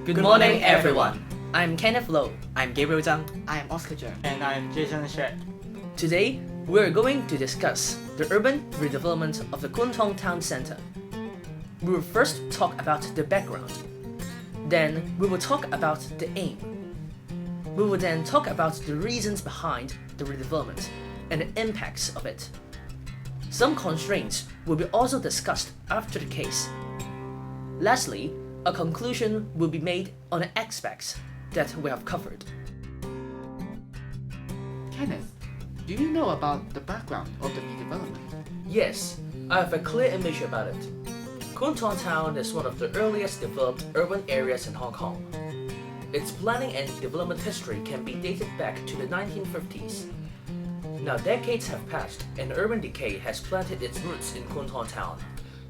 Good morning, everyone. I'm Kenneth Low. I'm Gabriel Zhang. I'm Oscar Zhang. And I'm Jason Shed. Today, we're going to discuss the urban redevelopment of the Kuntong Town Center. We will first talk about the background. Then, we will talk about the aim. We will then talk about the reasons behind the redevelopment and the impacts of it. Some constraints will be also discussed after the case. Lastly, a conclusion will be made on the aspects that we have covered. Kenneth, do you know about the background of the redevelopment? Yes, I have a clear image about it. Kuntong Town is one of the earliest developed urban areas in Hong Kong. Its planning and development history can be dated back to the 1950s. Now decades have passed and urban decay has planted its roots in Kuntong Town.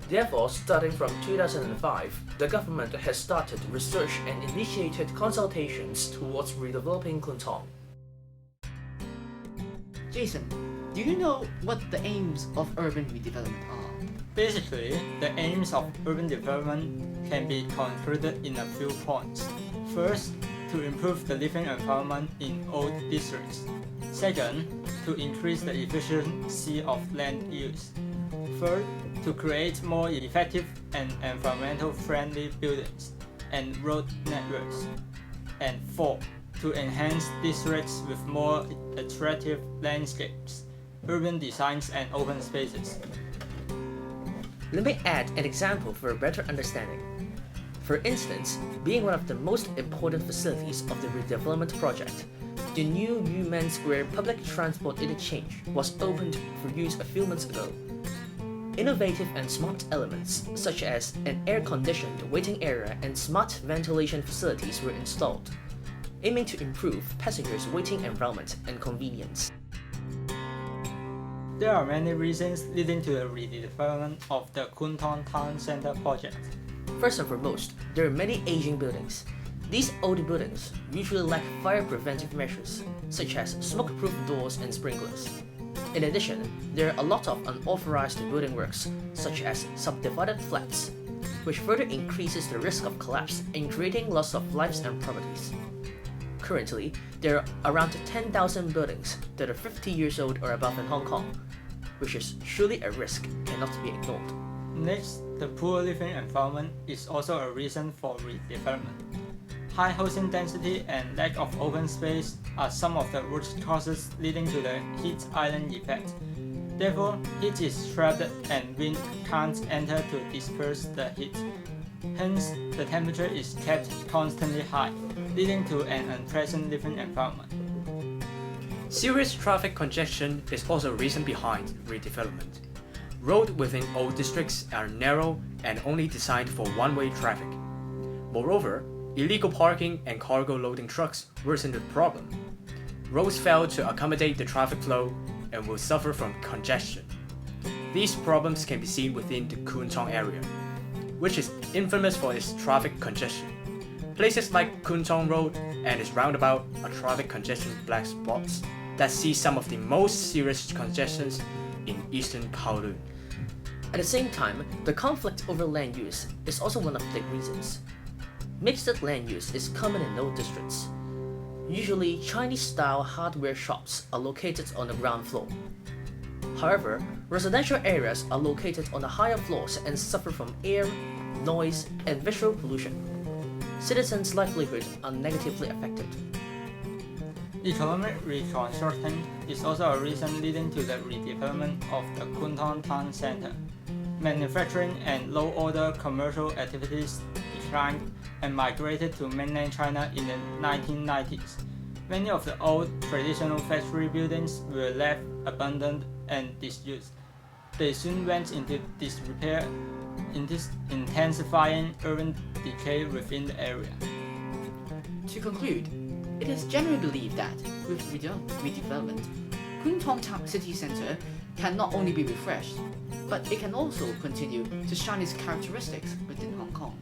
Therefore, starting from 2005, the government has started research and initiated consultations towards redeveloping Kuntong. Jason, do you know what the aims of urban redevelopment are? Basically, the aims of urban development can be concluded in a few points. First, to improve the living environment in old districts. Second, to increase the efficiency of land use. Third, to create more effective and environmental friendly buildings and road networks. And fourth, to enhance districts with more attractive landscapes, urban designs and open spaces. Let me add an example for a better understanding. For instance, being one of the most important facilities of the redevelopment project, the new Yumen Square public transport interchange was opened for use a few months ago. Innovative and smart elements such as an air-conditioned waiting area and smart ventilation facilities were installed, aiming to improve passengers' waiting environment and convenience. There are many reasons leading to the redevelopment of the Kuntong Town Center project. First and foremost, there are many aging buildings. These old buildings usually lack fire preventive measures, such as smoke-proof doors and sprinklers. In addition, there are a lot of unauthorized building works, such as subdivided flats, which further increases the risk of collapse and creating loss of lives and properties. Currently, there are around 10,000 buildings that are 50 years old or above in Hong Kong, which is surely a risk cannot be ignored. Next, the poor living environment is also a reason for redevelopment. High housing density and lack of open space are some of the root causes leading to the heat island effect. Therefore, heat is trapped and wind can't enter to disperse the heat. Hence, the temperature is kept constantly high, leading to an unpleasant living environment. Serious traffic congestion is also a reason behind redevelopment. Roads within old districts are narrow and only designed for one-way traffic. Moreover, illegal parking and cargo loading trucks worsen the problem. Roads fail to accommodate the traffic flow and will suffer from congestion. These problems can be seen within the Kuntong area, which is infamous for its traffic congestion. Places like Kuntong Road and its roundabout are traffic congestion black spots that see some of the most serious congestions in eastern Kowloon. At the same time, the conflict over land use is also one of the reasons. Mixed land use is common in old districts. Usually, Chinese-style hardware shops are located on the ground floor. However, residential areas are located on the higher floors and suffer from air, noise, and visual pollution. Citizens' livelihoods are negatively affected. Economic reconstruction is also a reason leading to the redevelopment of the Kuntong Town Center. Manufacturing and low-order commercial activities declined and migrated to mainland China in the 1990s. Many of the old traditional factory buildings were left abandoned and disused. They soon went into disrepair, intensifying urban decay within the area. To conclude, it is generally believed that with redevelopment, Kuntong Town City Centre can not only be refreshed, but it can also continue to shine its characteristics within Hong Kong.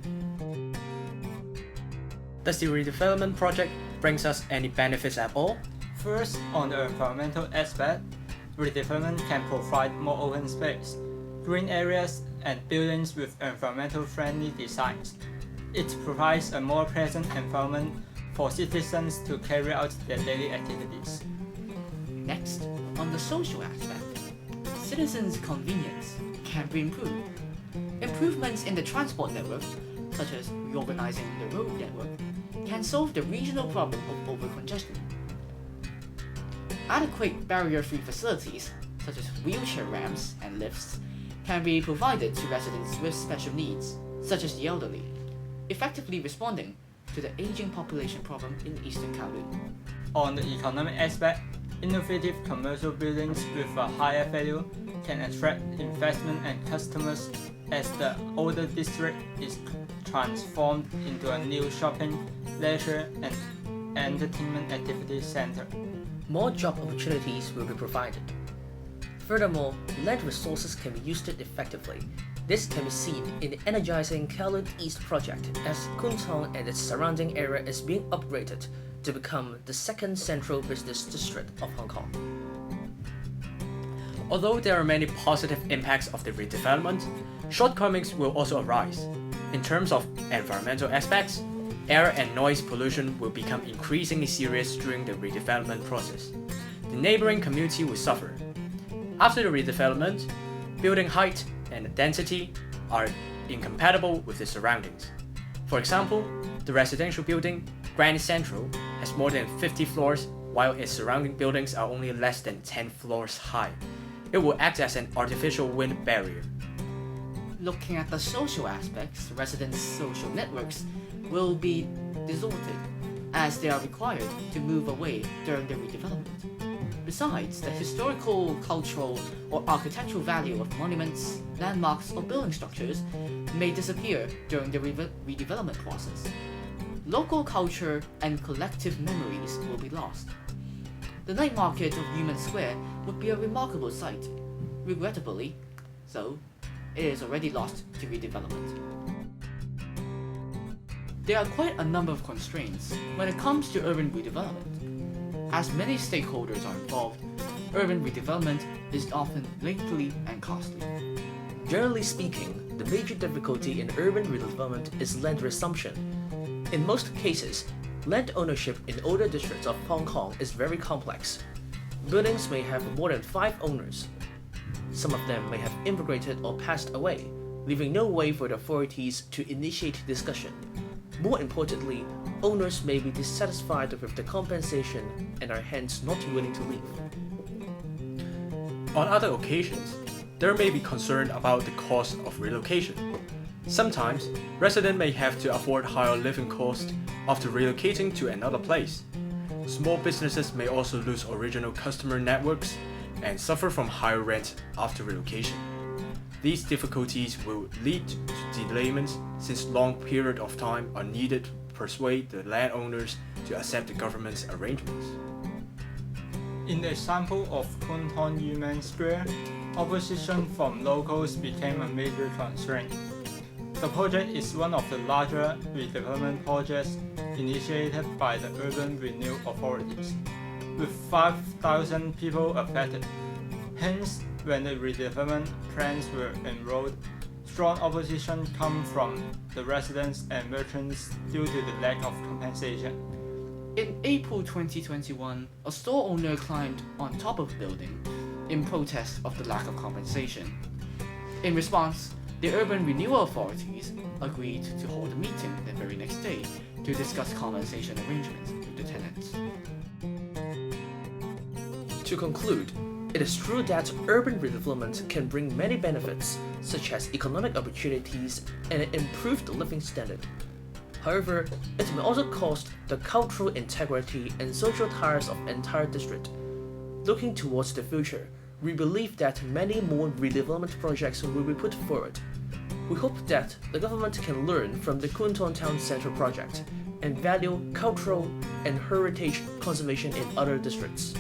Does the redevelopment project brings us any benefits at all? First, on the environmental aspect, redevelopment can provide more open space, green areas, and buildings with environmental friendly designs. It provides a more pleasant environment for citizens to carry out their daily activities. Next, on the social aspect, citizens' convenience can be improved. Improvements in the transport network, such as reorganizing the road network, can solve the regional problem of over-congestion. Adequate barrier-free facilities, such as wheelchair ramps and lifts, can be provided to residents with special needs, such as the elderly, effectively responding to the aging population problem in Eastern Kowloon. On the economic aspect, innovative commercial buildings with a higher value can attract investment and customers as the older district is transformed into a new shopping, leisure, and entertainment activity center. More job opportunities will be provided. Furthermore, land resources can be used effectively. This can be seen in the energizing Kowloon East project as Kwun Tong and its surrounding area is being upgraded to become the second central business district of Hong Kong. Although there are many positive impacts of the redevelopment, shortcomings will also arise. In terms of environmental aspects, air and noise pollution will become increasingly serious during the redevelopment process. The neighboring community will suffer. After the redevelopment, building height and density are incompatible with the surroundings. For example, the residential building, Grand Central, has more than 50 floors, while its surrounding buildings are only less than 10 floors high. It will act as an artificial wind barrier. Looking at the social aspects, residents' social networks will be distorted as they are required to move away during the redevelopment. Besides, the historical, cultural, or architectural value of monuments, landmarks, or building structures may disappear during the redevelopment process. Local culture and collective memories will be lost. The night market of Yumen Square would be a remarkable sight. Regrettably, though, it is already lost to redevelopment. There are quite a number of constraints when it comes to urban redevelopment. As many stakeholders are involved, urban redevelopment is often lengthy and costly. Generally speaking, the major difficulty in urban redevelopment is land resumption. In most cases, land ownership in older districts of Hong Kong is very complex. Buildings may have more than 5 owners. Some of them may have immigrated or passed away, leaving no way for the authorities to initiate discussion. More importantly, owners may be dissatisfied with the compensation and are hence not willing to leave. On other occasions, there may be concern about the cost of relocation. Sometimes, residents may have to afford higher living costs after relocating to another place. Small businesses may also lose original customer networks and suffer from higher rent after relocation. These difficulties will lead to delayment since long periods of time are needed to persuade the landowners to accept the government's arrangements. In the example of Kwun Tong Yumen Square, opposition from locals became a major constraint. The project is one of the larger redevelopment projects initiated by the Urban Renewal authorities, with 5,000 people affected. Hence, when the redevelopment plans were enrolled, strong opposition came from the residents and merchants due to the lack of compensation. In April 2021, a store owner climbed on top of the building in protest of the lack of compensation. In response, the Urban Renewal authorities agreed to hold a meeting the very next day to discuss compensation arrangements with the tenants. To conclude, it is true that urban redevelopment can bring many benefits, such as economic opportunities and an improved living standard. However, it may also cost the cultural integrity and social ties of the entire district. Looking towards the future, we believe that many more redevelopment projects will be put forward. We hope that the government can learn from the Kwun Tong Town Centre project and value cultural and heritage conservation in other districts.